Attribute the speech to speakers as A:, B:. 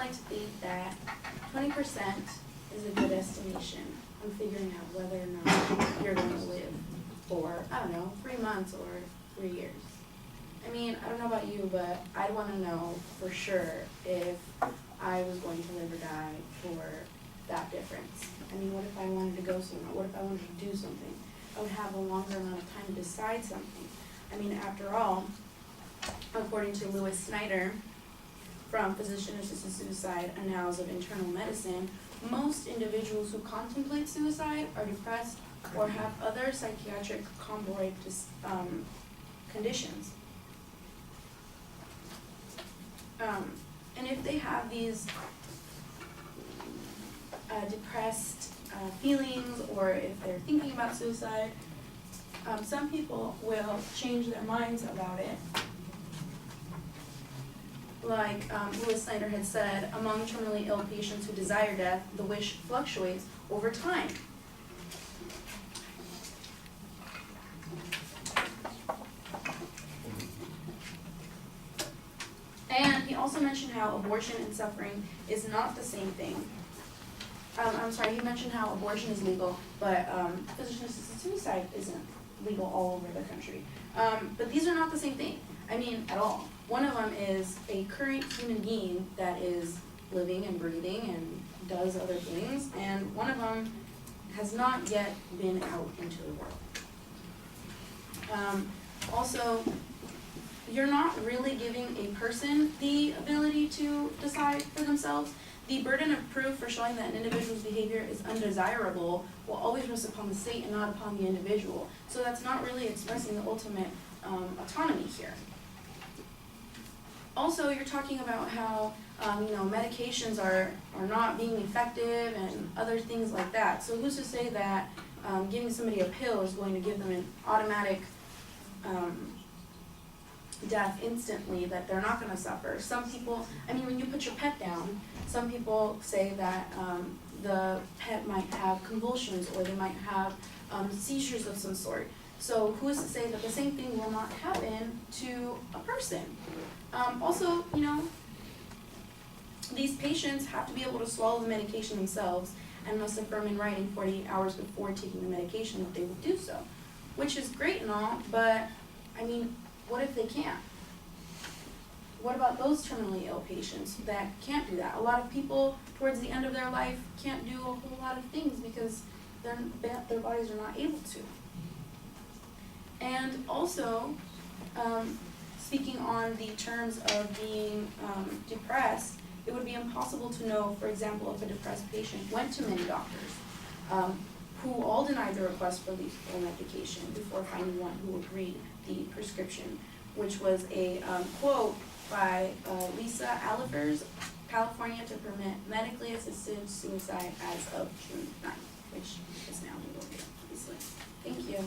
A: like to think that 20% is a good estimation on figuring out whether or not you're going to live for, I don't know, 3 months or 3 years. I mean, I don't know about you, but I'd want to know for sure if I was going to live or die for that difference. I mean, what if I wanted to go somewhere? What if I wanted to do something? I would have a longer amount of time to decide something. I mean, after all, according to Louis Snyder from Physician-Assisted Suicide, Annals of Internal Medicine, most individuals who contemplate suicide are depressed or have other psychiatric comorbid conditions. And if they have these depressed feelings, or if they're thinking about suicide, some people will change their minds about it. Like Louis Snyder had said, among terminally ill patients who desire death, the wish fluctuates over time. And he also mentioned how abortion and suffering is not the same thing. He mentioned how abortion is legal, but physician-assisted suicide isn't legal all over the country. But these are not the same thing. I mean, at all. One of them is a current human being that is living and breathing and does other things, and one of them has not yet been out into the world. Also, you're not really giving a person the ability to decide for themselves. The burden of proof for showing that an individual's behavior is undesirable will always rest upon the state and not upon the individual. So that's not really expressing the ultimate autonomy here. Also, you're talking about how medications are not being effective and other things like that. So who's to say that giving somebody a pill is going to give them an automatic death instantly, that they're not going to suffer? Some people, I mean, when you put your pet down, some people say that the pet might have convulsions, or they might have seizures of some sort. So who is to say that the same thing will not happen to a person? Also, these patients have to be able to swallow the medication themselves and must affirm in writing 48 hours before taking the medication that they will do so, which is great and all, but I mean, what if they can't? What about those terminally ill patients that can't do that? A lot of people towards the end of their life can't do a whole lot of things because their bodies are not able to. And also, speaking on the terms of being depressed, it would be impossible to know, for example, if a depressed patient went to many doctors who all denied the request for lethal medication before finding one who agreed the prescription, which was a quote by Lisa Alifers, California, to permit medically assisted suicide as of June 9th, which is now legal here, obviously. Thank you.